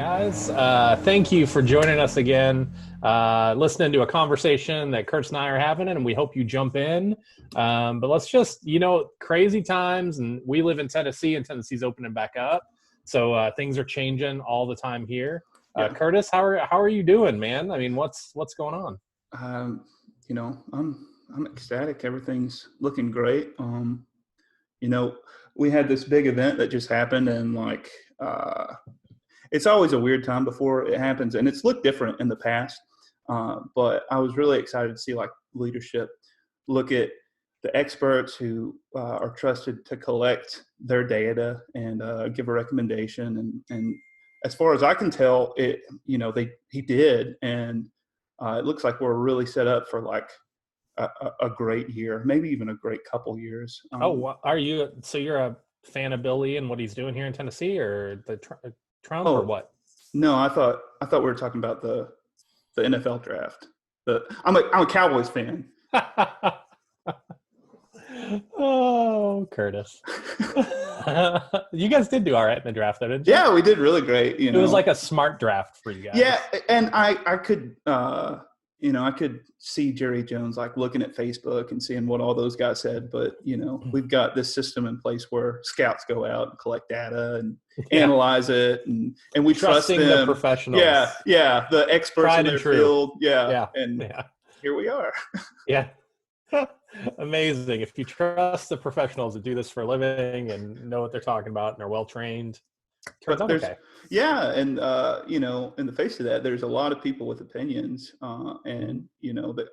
guys. Thank you for joining us again, listening to a conversation that Curt and I are having, and we hope you jump in. But let's just, crazy times, and we live in Tennessee, and Tennessee's opening back up. So things are changing all the time here. Yeah. Curtis, how are you doing, man? I mean, what's going on? I'm ecstatic. Everything's looking great. We had this big event that just happened, and it's always a weird time before it happens, and it's looked different in the past. But I was really excited to see leadership look at the experts who are trusted to collect their data and give a recommendation. And as far as I can tell, he did, and it looks like we're really set up for a great year, maybe even a great couple years. Are you? So you're a fan of Billy and what he's doing here in Tennessee, or the Trump, or what? No, I thought we were talking about the NFL draft. I'm a Cowboys fan. Oh, Curtis. You guys did do all right in the draft, though, didn't you? Yeah, we did really great. It was like a smart draft for you guys. Yeah, and I could I could see Jerry Jones looking at Facebook and seeing what all those guys said, but we've got this system in place where scouts go out and collect data and analyze it, and we trust them. The professionals. Yeah, the experts Tried in their and true. field. Yeah. Here we are. Yeah. Amazing. If you trust the professionals that do this for a living and know what they're talking about and are well trained, turns out okay. Yeah, and in the face of that, there's a lot of people with opinions, and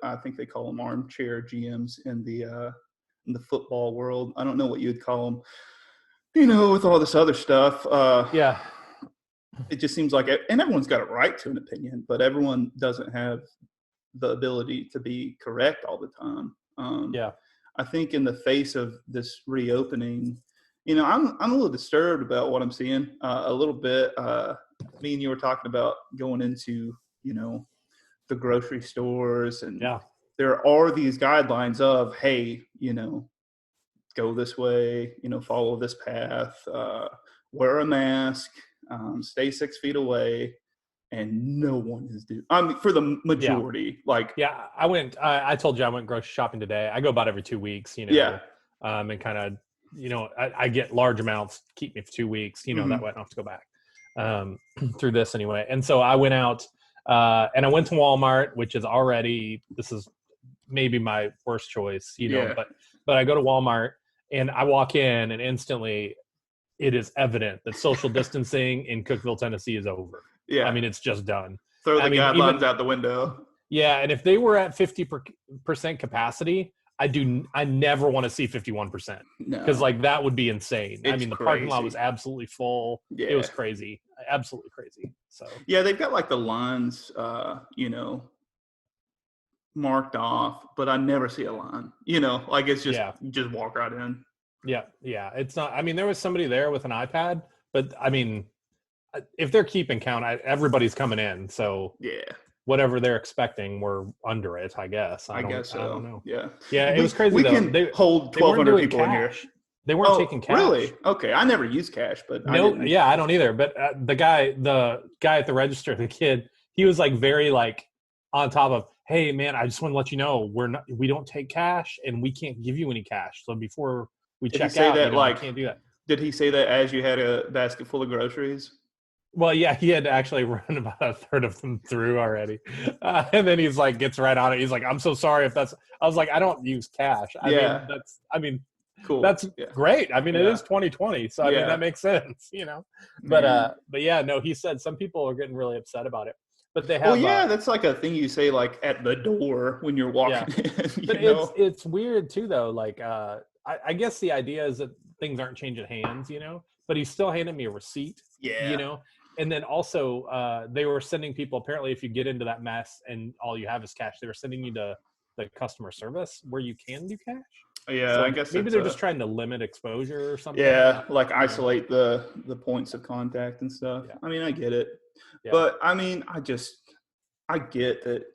I think they call them armchair GMs in the football world. I don't know what you'd call them, with all this other stuff. Yeah, it just seems like, and everyone's got a right to an opinion, but everyone doesn't have the ability to be correct all the time. I think in the face of this reopening, I'm a little disturbed about what I'm seeing a little bit. Me and you were talking about going into, the grocery stores, and there are these guidelines of, hey, go this way, follow this path, wear a mask, stay 6 feet away, and no one is doing. For the majority, I told you I went grocery shopping today. I go about every 2 weeks, and kind of. I get large amounts, keep me for 2 weeks, that way I don't have to go back through this anyway. And so I went out and I went to Walmart, which is this is maybe my worst choice, but I go to Walmart and I walk in and instantly it is evident that social distancing in Cookeville, Tennessee is over. Yeah. I mean, it's just done. Throw the guidelines out the window. Yeah. And if they were at 50% capacity, I never want to see 51%, because that would be insane. It's the crazy. Parking lot was absolutely full. Yeah. It was crazy. Absolutely crazy. So yeah, they've got the lines, marked off, but I never see a line, it's just, you just walk right in. Yeah. Yeah. It's not, there was somebody there with an iPad, but if they're keeping count, everybody's coming in. So yeah. Whatever they're expecting, we're under it, I guess. I guess so. I don't know. Yeah. Yeah, it was crazy. We can hold 1,200 people in here. They weren't taking cash. Really? Okay. I never use cash, but I don't either. But the guy at the register, the kid, he was very on top of, hey man, I just want to let you know we don't take cash and we can't give you any cash. So before we check out, I can't do that. Did he say that as you had a basket full of groceries? Well, yeah, he had actually run about a third of them through already. And then he's gets right on it. He's I'm so sorry if that's, I was I don't use cash. Cool. That's great. It is 2020. So, that makes sense, But yeah, no, he said some people are getting really upset about it. But they have. That's a thing you say at the door when you're walking in. But it's weird too, though. I guess the idea is that things aren't changing hands, but he's still handing me a receipt. Yeah. And then also they were sending people, apparently if you get into that mess and all you have is cash, they were sending you to the customer service where you can do cash. Yeah, so I guess maybe they're just trying to limit exposure or something. Yeah, isolate the points of contact and stuff. Yeah. I get it. Yeah. But I get that,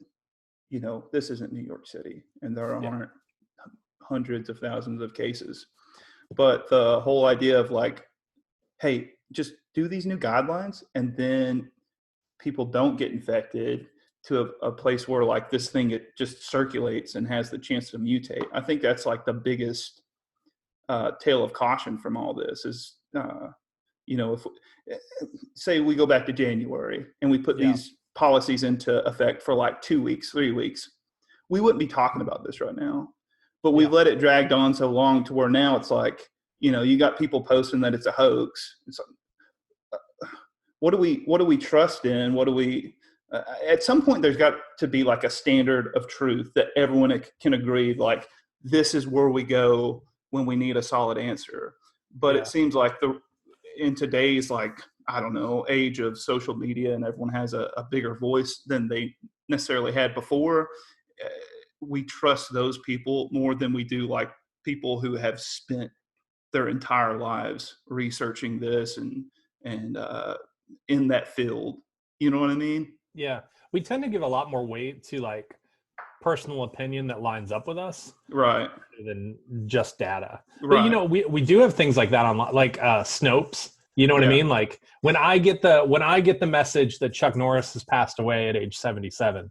this isn't New York City and there aren't hundreds of thousands of cases. But the whole idea of hey, just do these new guidelines and then people don't get infected to a place where like this thing, it just circulates and has the chance to mutate. I think that's like the biggest tale of caution from all this is, if say we go back to January and we put these policies into effect for like 2 weeks, 3 weeks, we wouldn't be talking about this right now. But we've let it dragged on so long to where now it's like, you got people posting that it's a hoax. It's like, what do we trust in? What do we? At some point, there's got to be like a standard of truth that everyone can agree. Like this is where we go when we need a solid answer. But it seems like in today's like, I don't know, age of social media and everyone has a bigger voice than they necessarily had before. We trust those people more than we do like people who have spent their entire lives researching this and in that field. You know what I mean? Yeah. We tend to give a lot more weight to like personal opinion that lines up with us. Right. Than just data. Right. But we do have things like that online, like Snopes. You know what I mean? Like when I get the message that Chuck Norris has passed away at age 77,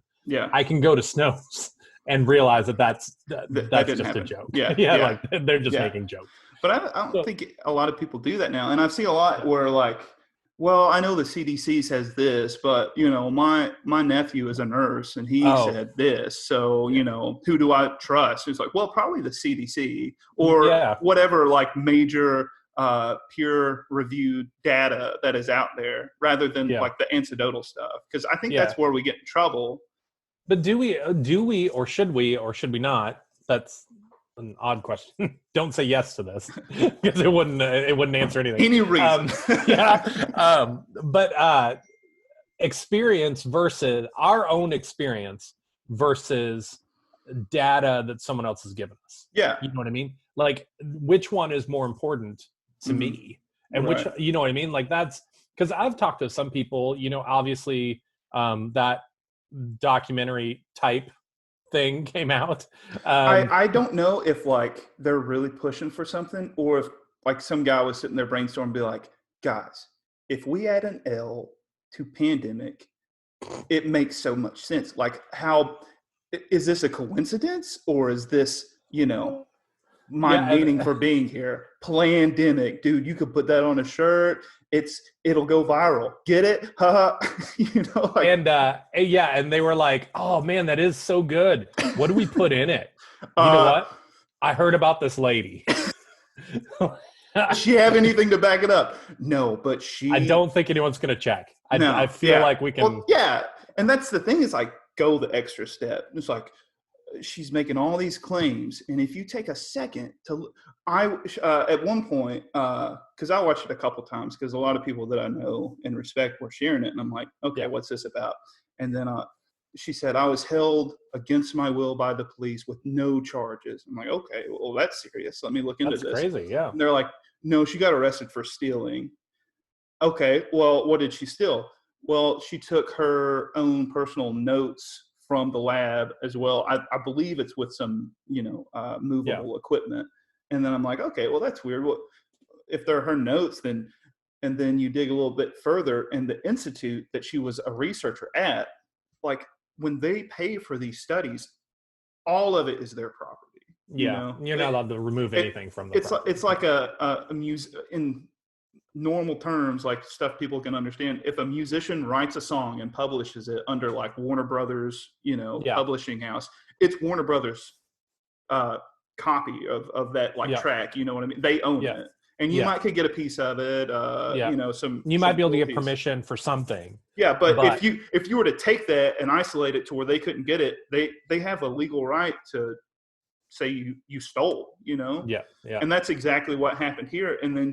I can go to Snopes and realize that's just happen. A joke. Yeah. Like they're just making jokes. But I don't think a lot of people do that now. And I've seen a lot where like, well, I know the CDC says this, but my nephew is a nurse and he said this. So, who do I trust? It's like, well, probably the CDC or whatever like major peer reviewed data that is out there rather than like the anecdotal stuff. Because I think that's where we get in trouble. But do we or should we not? That's an odd question. Don't say yes to this because it wouldn't answer anything. Any reason. But experience versus our own experience versus data that someone else has given us. Yeah. You know what I mean? Like which one is more important to me? And which, you know what I mean? Like that's because I've talked to some people, obviously that documentary type thing came out. I don't know if like they're really pushing for something or if like some guy was sitting there brainstorming and be like, guys, if we add an L to pandemic, it makes so much sense. Like how is this a coincidence or is this, my meaning for being here? Plandemic, dude, you could put that on a shirt. It'll go viral. Get it? Like, and they were like, oh man, that is so good. What do we put in it? You know what? I heard about this lady. Does she have anything to back it up? No, but I don't think anyone's going to check. I feel like we can. Well, yeah. And that's the thing is like, go the extra step. It's like, she's making all these claims. And if you take a second to, at one point, cause I watched it a couple times cause a lot of people that I know and respect were sharing it. And I'm like, okay, what's this about? And then, she said, I was held against my will by the police with no charges. I'm like, okay, well, that's serious. Let me look into this. That's crazy, yeah. And they're like, no, she got arrested for stealing. Okay, well, what did she steal? Well, she took her own personal notes from the lab as well. I believe it's with some, movable equipment. And then I'm like, okay, well, that's weird. Well, if they're her notes, then, and then you dig a little bit further, and the institute that she was a researcher at, like, when they pay for these studies, all of it is their property. Yeah, you're not allowed to remove anything from the property. It's like a in normal terms, like stuff people can understand. If a musician writes a song and publishes it under like Warner Brothers, publishing house, it's Warner Brothers copy of that track. You know what I mean? They own it. And you might could get a piece of it, you might be able to get permission for something. Yeah, but if you were to take that and isolate it to where they couldn't get it, they have a legal right to say you stole, Yeah. And that's exactly what happened here. And then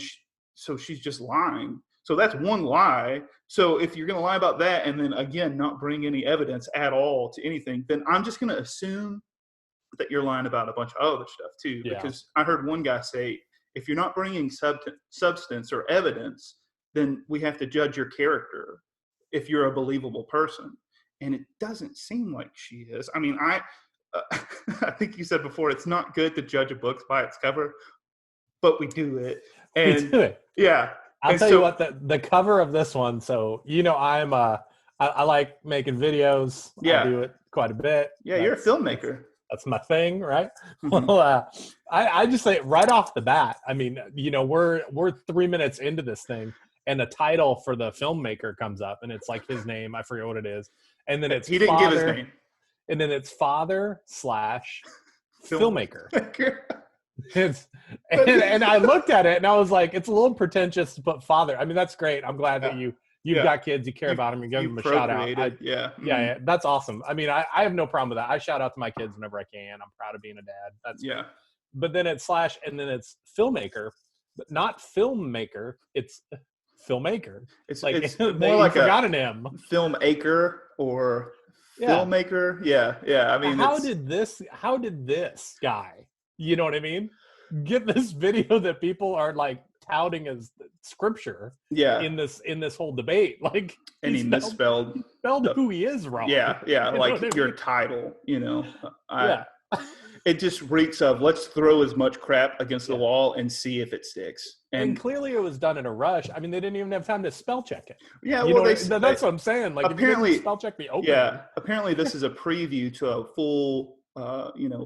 so she's just lying. So that's one lie. So if you're going to lie about that and then again not bring any evidence at all to anything, then I'm just going to assume that you're lying about a bunch of other stuff too. Because I heard one guy say, if you're not bringing substance or evidence, then we have to judge your character if you're a believable person. And it doesn't seem like she is. I mean, I think you said before, it's not good to judge a book by its cover, but we do it. And we do it. Yeah. I'll tell you what, the cover of this one, so I'm I like making videos. Yeah. I do it quite a bit. Yeah, you're a filmmaker. That's my thing, right? Well, I just say right off the bat, I mean, we're 3 minutes into this thing, and the title for the filmmaker comes up, and it's like his name. I forget what it is. And then it's he didn't give his name. And then it's father/filmmaker. And I looked at it and I was like, it's a little pretentious to put father. I mean, that's great. I'm glad that you've got kids, you care about them, you give them a shout out. Yeah, that's awesome. I mean, I have no problem with that. I shout out to my kids whenever I can. I'm proud of being a dad. That's great. But then it's / and then it's filmmaker, but not filmmaker. It's filmmaker. It's like it's more like forgot an M. Filmmaker or filmmaker. Yeah. I mean, how did this guy, you know what I mean, get this video that people are like touting as scripture in this whole debate, like, and he misspelled who he is wrong. Like your title, it just reeks of let's throw as much crap against the wall and see if it sticks. And clearly it was done in a rush. I mean, they didn't even have time to spell check it. Yeah, that's what I'm saying. Like, apparently, if you spell check the opening. Yeah, apparently this is a preview to a full,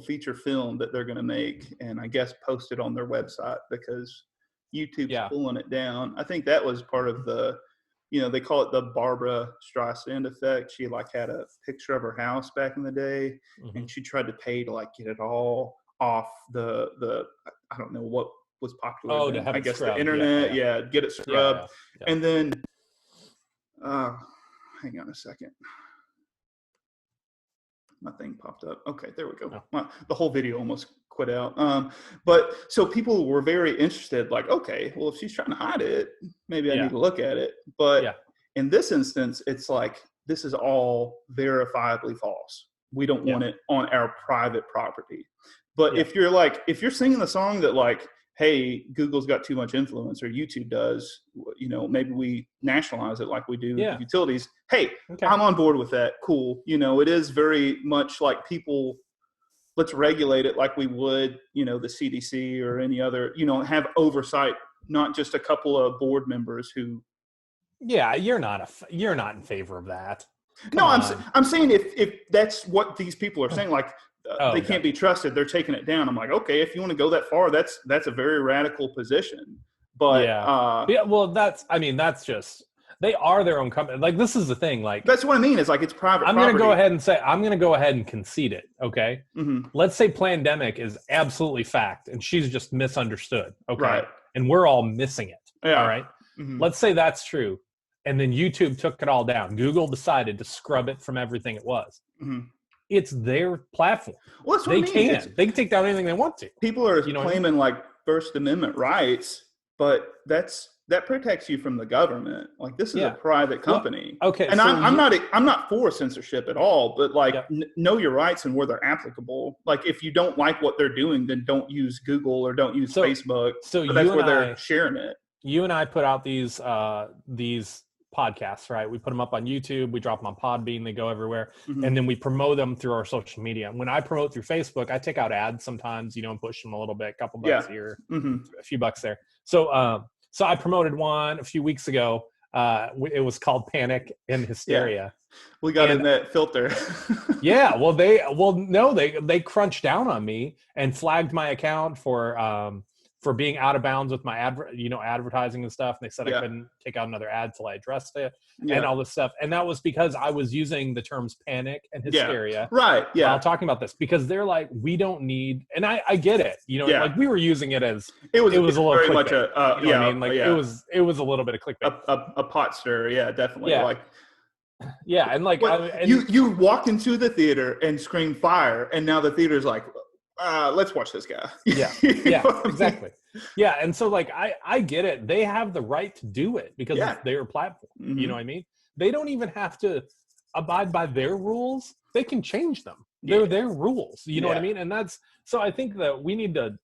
feature film that they're going to make, and I guess post it on their website because YouTube's pulling it down. I think that was part of the, they call it the Barbara Streisand effect. She had a picture of her house back in the day, and she tried to pay to get it all off the I don't know what was popular. To have I it guess scrubbed. the internet, get it scrubbed, and then hang on a second. My thing popped up. Okay, there we go. The whole video almost quit out. But so people were very interested, like, okay, well, if she's trying to hide it, maybe I need to look at it. But in this instance, it's like, this is all verifiably false. We don't want it on our private property. But if you're singing the song that hey, Google's got too much influence, or YouTube does, maybe we nationalize it like we do with utilities. Hey, I'm on board with that. Cool. It is very much like people, let's regulate it like we would, the CDC or any other, have oversight, not just a couple of board members who. Yeah, you're not in favor of that. I'm saying if that's what these people are saying, they can't be trusted, they're taking it down. I'm like, okay, if you want to go that far, that's a very radical position. But well, that's just, they are their own company. Like, this is the thing. Like, that's what I mean. It's like, it's private I'm property. Going to go ahead and concede it. Okay. Let's say pLandemic is absolutely fact and she's just misunderstood. Okay. Right. And we're all missing it. Yeah. All right. Let's say that's true. And then YouTube took it all down. Google decided to scrub it from everything it was. It's their platform. Well, that's what I mean. They can take down anything they want to. People are claiming First Amendment rights, but that protects you from the government. Like, this is a private company. Well, okay. And so I'm not for censorship at all, but know your rights and where they're applicable. Like, if you don't like what they're doing, then don't use Google or don't use Facebook. So that's where they're sharing it. You and I put out these podcasts, right? We put them up on YouTube, we drop them on Podbean, they go everywhere, and then we promote them through our social media. When I promote through Facebook, I take out ads sometimes, and push them a little bit, a couple bucks here, a few bucks there. So I promoted one a few weeks ago. It was called Panic and Hysteria. We got in that filter. They crunched down on me and flagged my account for being out of bounds with my advertising and stuff. And they said I couldn't take out another ad till I addressed it and all this stuff. And that was because I was using the terms panic and hysteria. Right. Yeah. While talking about this, because they're like, we don't need, and I get it, like we were using it as, it was a little very clickbait, much it was a little bit of clickbait. A pot stirrer. Yeah, definitely. Yeah. And you walked into the theater and screamed fire. And now the theater's like, let's watch this guy. Exactly. Yeah. And so I get it. They have the right to do it because it's their platform. You know what I mean? They don't even have to abide by their rules. They can change them. They're their rules. You know what I mean? And so I think that we need to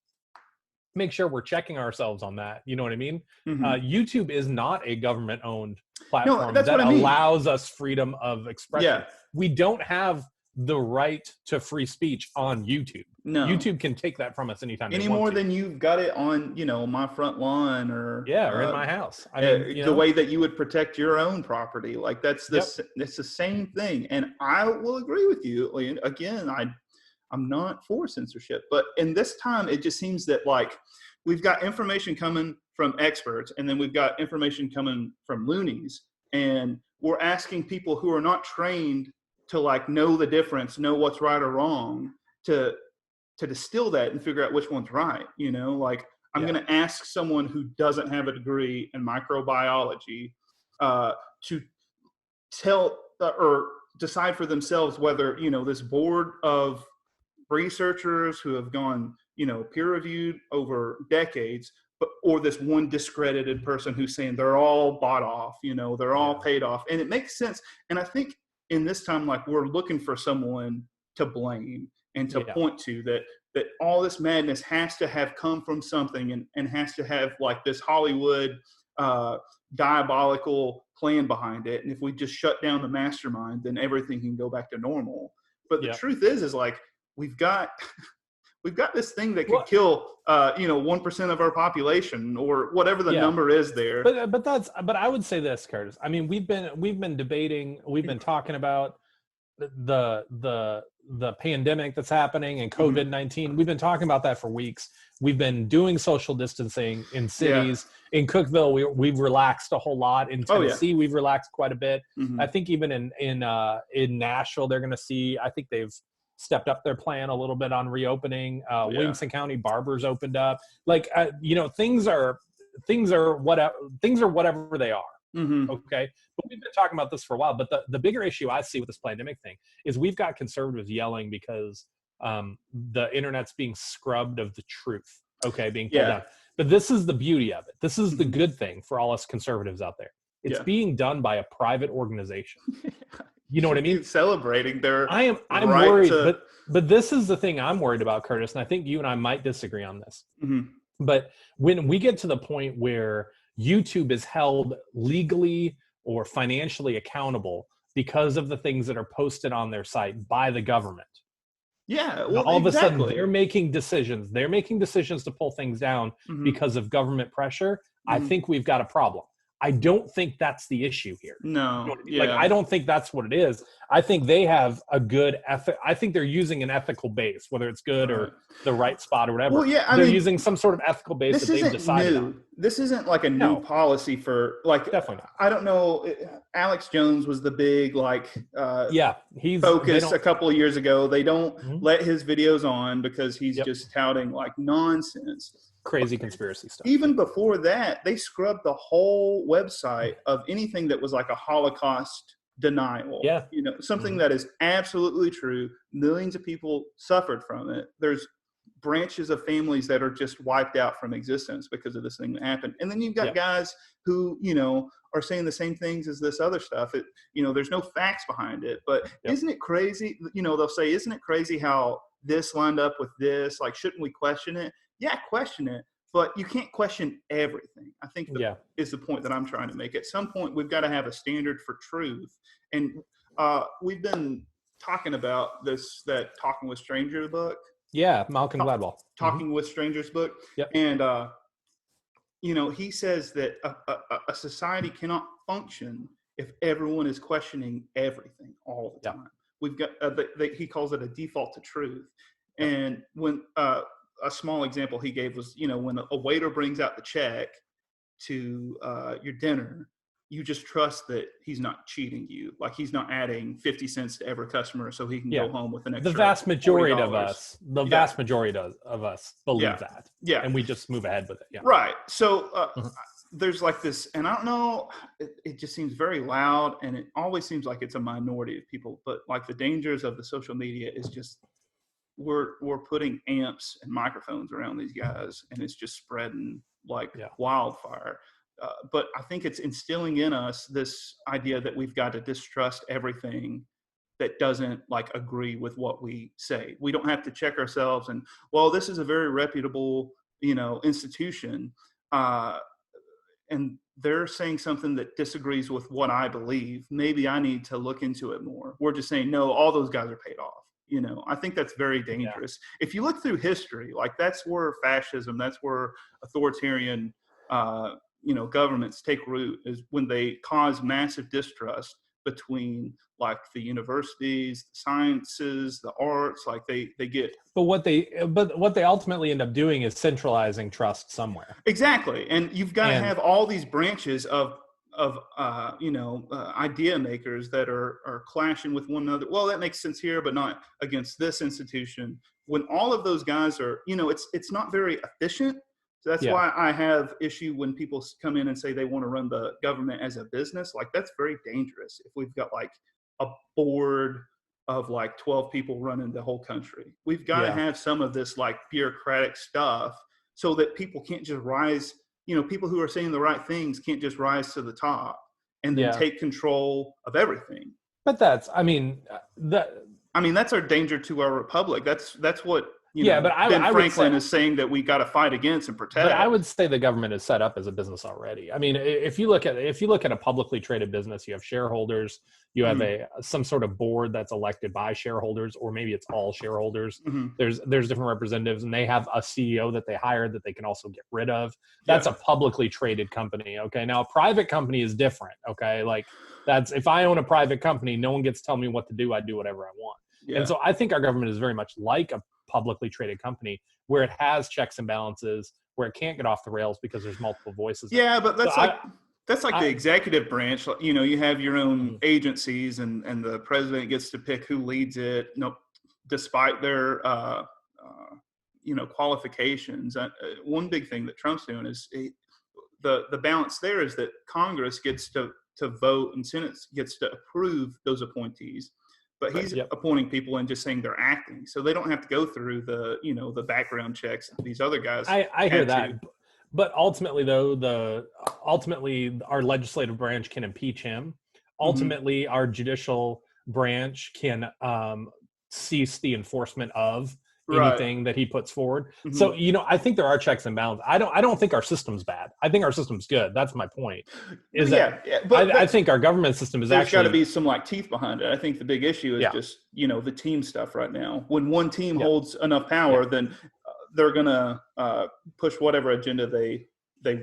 make sure we're checking ourselves on that. You know what I mean? YouTube is not a government owned platform that allows us freedom of expression. We don't have the right to free speech on YouTube. No. YouTube can take that from us anytime any they want more to. than you've got it on, my front lawn or or in my house. I mean, the way that you would protect your own property. Like that's it's the same thing. And I will agree with you. Again, I'm not for censorship, but in this time, it just seems that like we've got information coming from experts, and then we've got information coming from loonies, and we're asking people who are not trained to like know the difference, know what's right or wrong, to distill that and figure out which one's right. Like I'm going to ask someone who doesn't have a degree in microbiology to tell or decide for themselves whether, this board of researchers who have gone, peer reviewed over decades, or this one discredited person who's saying they're all bought off, they're all paid off. And it makes sense. And I think in this time, like we're looking for someone to blame and to point to that all this madness has to have come from something and has to have like this Hollywood diabolical plan behind it. And if we just shut down the mastermind, then everything can go back to normal. But the truth is like, we've got this thing that could kill 1% of our population or whatever the number is there. But I would say this, Curtis. I mean, we've been debating, we've been talking about the pandemic that's happening and COVID-19. We've been talking about that for weeks. We've been doing social distancing in cities. In Cookeville, we've relaxed a whole lot. In Tennessee, we've relaxed quite a bit. I think even in Nashville, they're going to see. I think they've stepped up their plan a little bit on reopening. Williamson County barbers opened up. Like things are whatever they are. Okay, but we've been talking about this for a while. But the bigger issue I see with this pandemic thing is we've got conservatives yelling because the internet's being scrubbed of the truth. Okay, being pulled down. But this is the beauty of it. This is the good thing for all us conservatives out there. It's being done by a private organization. You know what I mean? Celebrating their I'm worried, but this is the thing I'm worried about, Curtis, and I think you and I might disagree on this. But when we get to the point where YouTube is held legally or financially accountable because of the things that are posted on their site by the government. All of a sudden they're making decisions. They're making decisions to pull things down because of government pressure. I think we've got a problem. I don't think that's the issue here. No. Like, I don't think that's what it is. I think they have a good ethic. I think they're using an ethical base, whether it's good or the right spot or whatever. Well, they're using some sort of ethical base that they've decided on. This isn't like a new policy for like, definitely not. I don't know. Alex Jones was the big, he's focus a couple of years ago. They don't let his videos on because he's just touting like nonsense. Crazy conspiracy stuff. Even before that, they scrubbed the whole website of anything that was like a Holocaust denial. Something that is absolutely true. Millions of people suffered from it. There's branches of families that are just wiped out from existence because of this thing that happened. And then you've got guys who, are saying the same things as this other stuff. There's no facts behind it. But isn't it crazy? They'll say, isn't it crazy how this lined up with this? Like, shouldn't we question it? Yeah, question it, but you can't question everything. I think is the point that I'm trying to make. At some point, we've got to have a standard for truth. And we've been talking about that Talking with Strangers book. Yeah, Malcolm Gladwell. Talking with Strangers book. And, he says that a society cannot function if everyone is questioning everything all the time. We've got, he calls it a default to truth. And when a small example he gave was, when a waiter brings out the check to your dinner, you just trust that he's not cheating you. Like he's not adding 50 cents to every customer so he can go home with an extra. The vast majority of us believe that. Yeah. And we just move ahead with it. Right. So there's like this, and I don't know, it just seems very loud, and it always seems like it's a minority of people, but like the dangers of the social media is just, we're putting amps and microphones around these guys, and it's just spreading like wildfire. But I think it's instilling in us this idea that we've got to distrust everything that doesn't like agree with what we say. We don't have to check ourselves and, well, this is a very reputable, institution. and they're saying something that disagrees with what I believe, maybe I need to look into it more. We're just saying, no, all those guys are paid off. You know, I think that's very dangerous. Yeah. If you look through history, like that's where fascism, that's where authoritarian, you know, governments take root, is when they cause massive distrust between like the universities, the sciences, the arts, like they get. But what they ultimately end up doing is centralizing trust somewhere. Exactly. And you've got to have all these branches of you know, idea makers that are clashing with one another. Well, that makes sense here, but not against this institution. When all of those guys are, you know, it's not very efficient. So that's why I have issue when people come in and say they want to run the government as a business. Like that's very dangerous. If we've got like a board of like 12 people running the whole country, we've got to have some of this like bureaucratic stuff so that people can't just rise. You know, people who are saying the right things can't just rise to the top and then take control of everything. But that's our danger to our republic. That's what, you know, but Ben Franklin is saying that we got to fight against and protect. But I would say the government is set up as a business already. I mean, if you look at a publicly traded business, you have shareholders, you have some sort of board that's elected by shareholders, or maybe it's all shareholders. There's different representatives, and they have a CEO that they hired that they can also get rid of. That's a publicly traded company. Okay, now a private company is different. Okay, like that's, if I own a private company, no one gets to tell me what to do. I do whatever I want. And so I think our government is very much like a publicly traded company where it has checks and balances, where it can't get off the rails because there's multiple voices. Yeah, but that's like the executive branch. You know, you have your own agencies, and the president gets to pick who leads it. You know, despite their you know, qualifications. One big thing that Trump's doing is the balance there is that Congress gets to vote and Senate gets to approve those appointees. But he's appointing people and just saying they're acting, so they don't have to go through the, you know, the background checks that these other guys. I hear that, but ultimately, though, our legislative branch can impeach him. Ultimately, our judicial branch can cease the enforcement of anything that he puts forward. So, you know, I think there are checks and balances. I don't think our system's bad. I think our system's good. That's my point. I think our government system is there's got to be some like teeth behind it. I think the big issue is just, you know, the team stuff right now. When one team holds enough power, then they're gonna push whatever agenda they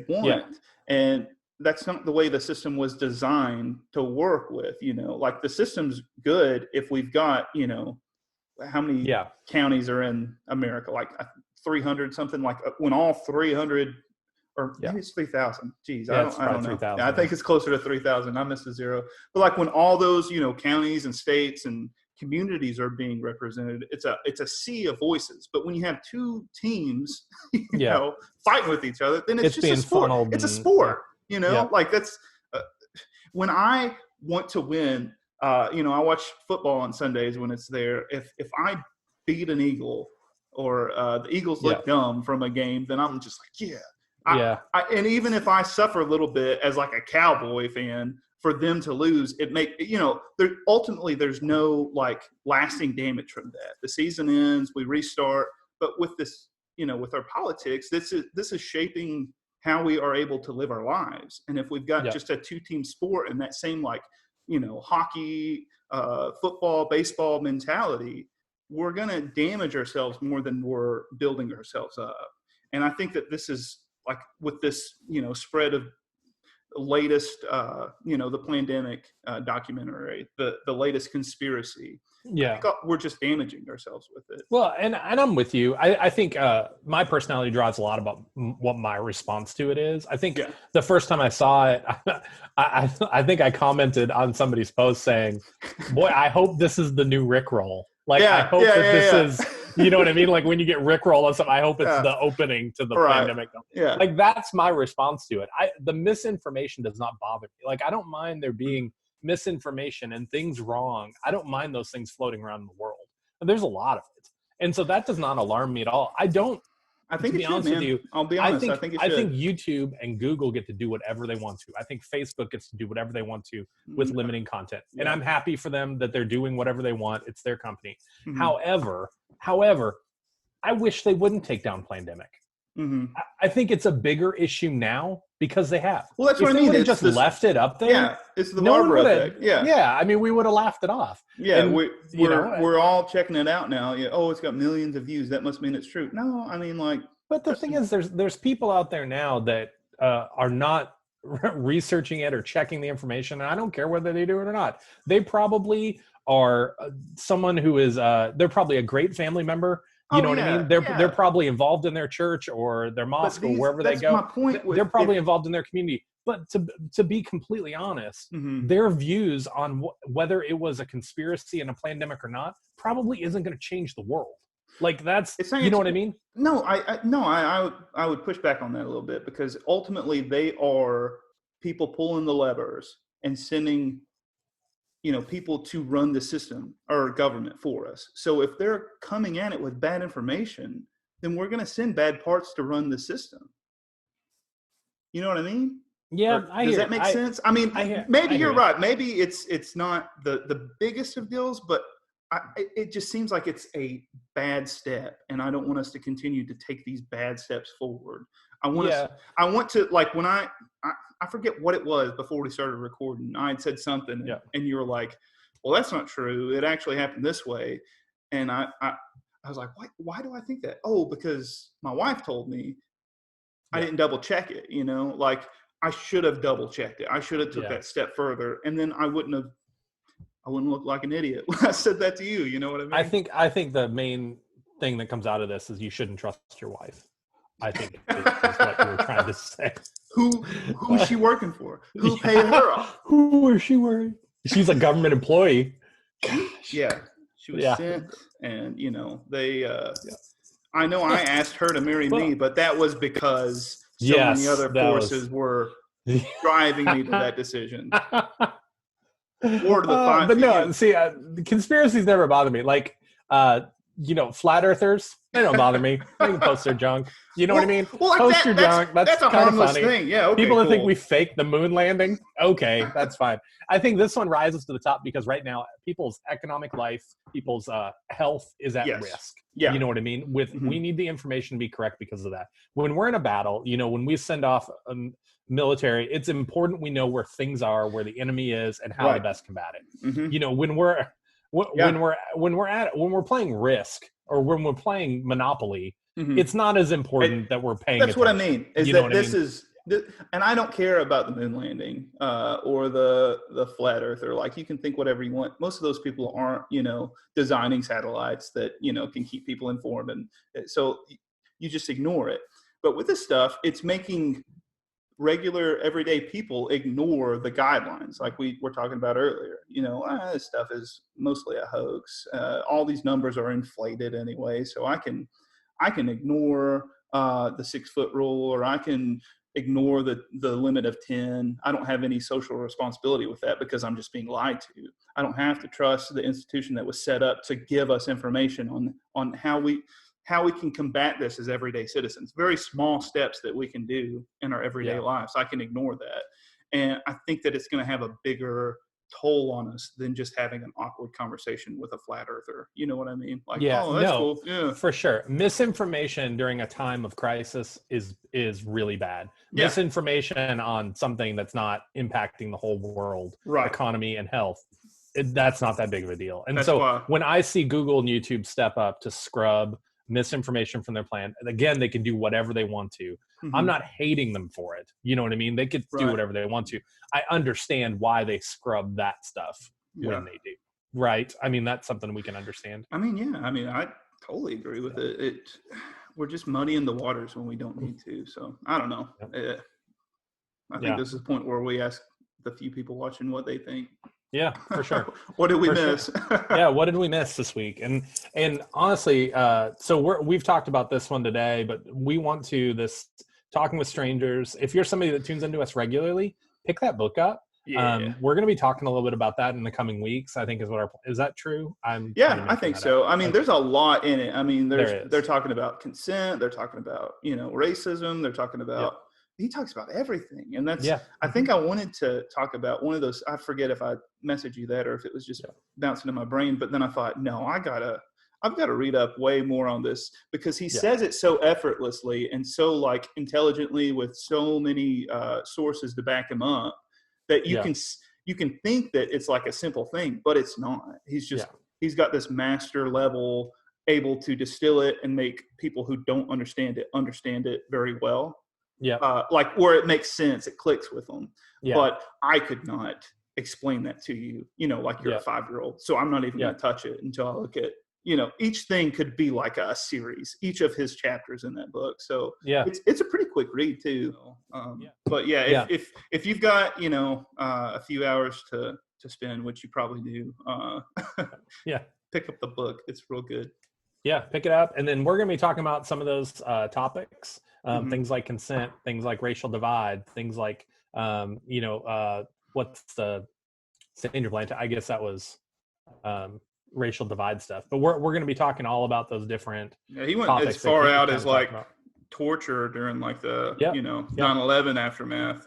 want, and that's not the way the system was designed to work with. You know, like the system's good if we've got, you know, how many counties are in America? Like 300 something, like when all 300, or maybe it's 3,000. Geez, I don't know. I think it's closer to 3,000. I missed a zero. But like when all those, you know, counties and states and communities are being represented, it's a sea of voices. But when you have two teams, you know, fighting with each other, then it's just a sport. It's a sport, you know, like that's when I want to win. You know, I watch football on Sundays when it's there. If I beat an Eagle, or the Eagles look dumb from a game, then I'm just like, and even if I suffer a little bit as like a Cowboy fan for them to lose, you know, ultimately there's no like lasting damage from that. The season ends, we restart. But with this, you know, with our politics, this is shaping how we are able to live our lives. And if we've got just a two-team sport and that same like, you know, hockey, football, baseball mentality, we're going to damage ourselves more than we're building ourselves up. And I think that this is like with this, you know, spread of the latest, you know, the pLandemic documentary, the latest conspiracy. I think we're just damaging ourselves with it. Well, and I'm with you. I think my personality drives a lot about what my response to it is. I think the first time I saw it, I think I commented on somebody's post saying, boy, I hope this is the new Rickroll. Like, I hope that this is, you know what I mean? Like when you get Rickroll or something, I hope it's the opening to the pLandemic. Like that's my response to it. The misinformation does not bother me. Like I don't mind there being misinformation and things wrong. I don't mind those things floating around in the world. And there's a lot of it. And so that does not alarm me at all. I think to be honest with you, I'll be honest. I think YouTube and Google get to do whatever they want to. I think Facebook gets to do whatever they want to with limiting content. And I'm happy for them that they're doing whatever they want. It's their company. However, I wish they wouldn't take down pLandemic. I think it's a bigger issue now because they have. Well, that's what I mean. If they would have just left it up there, yeah, it's the Barbara effect. Yeah, I mean, we would have laughed it off. Yeah, and, we're all checking it out now. Yeah, oh, it's got millions of views. That must mean it's true. No, I mean, like. But the thing is, there's people out there now that are not researching it or checking the information, and I don't care whether they do it or not. They probably are someone who is they're probably a great family member. You know what I mean? They're probably involved in their church or their mosque or wherever they go. My point they're probably involved in their community. But to be completely honest, their views on whether it was a conspiracy and a plandemic or not probably isn't going to change the world. Like that's, you know what I mean? No, I would push back on that a little bit, because ultimately they are people pulling the levers and sending, people to run the system or government for us. So if they're coming at it with bad information, then we're going to send bad parts to run the system. You know what I mean? Yeah. Does that make sense? I mean, maybe you're right. Maybe it's not the biggest of deals, but it just seems like it's a bad step, and I don't want us to continue to take these bad steps forward. I want to like, when I forget what it was before we started recording. I had said something, and you were like, "Well, that's not true. It actually happened this way." And I was like, "Why do I think that?" Oh, because my wife told me. I didn't double check it. Like I should have double checked it. I should have took that step further, and then I wouldn't look like an idiot when I said that to you. You know what I mean? I think the main thing that comes out of this is you shouldn't trust your wife. I think is what you were trying to say. Who's she working for? Who paid her off? Who is she working? She's a government employee. Gosh. Yeah, she was sent, and they. I know I asked her to marry me, but that was because so many other forces were driving me to that decision. Or to the but no, see, conspiracies never bother me. Like, flat earthers, they don't bother me. They can post their junk. You know what I mean? Well, post your junk. That's a kind of harmless funny. Thing. Yeah, okay, people that think we faked the moon landing. Okay, that's fine. I think this one rises to the top because right now, people's economic life, people's health is at risk. Yeah. You know what I mean? We need the information to be correct because of that. When we're in a battle, when we send off military, it's important we know where things are, where the enemy is, and how to best combat it. When we're playing Risk or when we're playing Monopoly, it's not as important that we're paying. That's attention. What I mean. Is that this is, and I don't care about the moon landing or the flat earther. Like, you can think whatever you want. Most of those people aren't, designing satellites that can keep people informed, and so you just ignore it. But with this stuff, it's making regular everyday people ignore the guidelines, like we were talking about earlier. This stuff is mostly a hoax. All these numbers are inflated anyway, so I can ignore the 6 foot rule, or I can ignore the limit of 10. I don't have any social responsibility with that because I'm just being lied to. I don't have to trust the institution that was set up to give us information on how we can combat this as everyday citizens. Very small steps that we can do in our everyday lives. I can ignore that. And I think that it's going to have a bigger toll on us than just having an awkward conversation with a flat earther. You know what I mean? Like, cool. Yeah, for sure. Misinformation during a time of crisis is really bad. Misinformation on something that's not impacting the whole world, economy and health, that's not that big of a deal. And when I see Google and YouTube step up to scrub misinformation from their plan, again, they can do whatever they want to. I'm not hating them for it. You know what I mean? They could do whatever they want to. I understand why they scrub that stuff when they do. Right? I mean, that's something we can understand. I mean, I totally agree with it. We're just muddying the waters when we don't need to. So I don't know. I think this is the point where we ask the few people watching what they think. Yeah, for sure. What did we miss? Yeah, what did we miss this week? And honestly, so we've talked about this one today, but we want to talking with strangers. If you're somebody that tunes into us regularly, pick that book up. Yeah. We're going to be talking a little bit about that in the coming weeks, I think is that true? I think so. I mean, there's a lot in it. I mean, they're talking about consent. They're talking about, racism. They're talking about, he talks about everything. And that's, I think I wanted to talk about one of those. I forget if I messaged you that or if it was just bouncing in my brain, but then I thought, no, I I've got to read up way more on this, because he says it so effortlessly and so like intelligently with so many sources to back him up that you can think that it's like a simple thing, but it's not. He's got this master level, able to distill it and make people who don't understand it very well. Like where it makes sense, it clicks with them. But I could not explain that to you, like you're a 5-year-old. So I'm not even going to touch it until I look at, each thing could be like a series, each of his chapters in that book. So it's a pretty quick read too. But if you've got, a few hours to spend, which you probably do, pick up the book. It's real good. Yeah, pick it up. And then we're going to be talking about some of those topics, things like consent, things like racial divide, things like, what's the standard plan? I guess that was racial divide stuff. But we're going to be talking all about those different he went as far out as like torture during like the, 9/11 aftermath.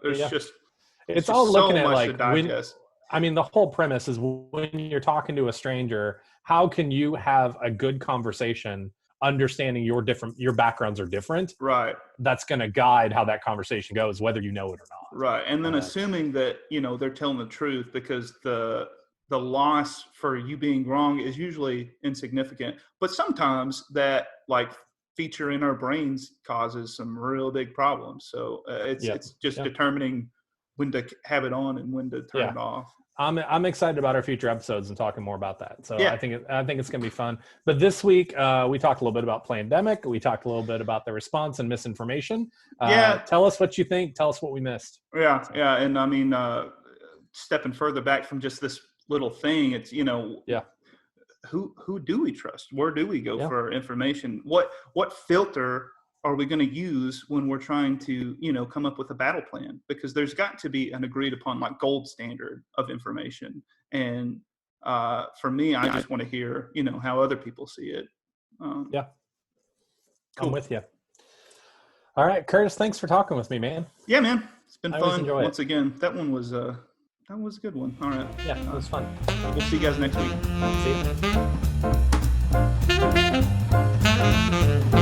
It's all just looking so at much like, to digest. the whole premise is when you're talking to a stranger, how can you have a good conversation understanding your backgrounds are different? Right. That's going to guide how that conversation goes, whether you know it or not. Right. And then assuming that, they're telling the truth, because the loss for you being wrong is usually insignificant. But sometimes that like feature in our brains causes some real big problems. So it's just determining when to have it on and when to turn it off. I'm excited about our future episodes and talking more about that. So I think it's going to be fun. But this week we talked a little bit about pLandemic. We talked a little bit about the response and misinformation. Tell us what you think. Tell us what we missed. Yeah. And stepping further back from just this little thing, it's who do we trust? Where do we go for information? What filter are we going to use when we're trying to, come up with a battle plan? Because there's got to be an agreed upon like gold standard of information. And for me, I just want to hear, how other people see it. Cool. I'm with you. All right, Curtis, thanks for talking with me, man. Yeah, man. It's been fun. Once again, that one was a good one. All right. Yeah, it was fun. We'll see you guys next week. See you.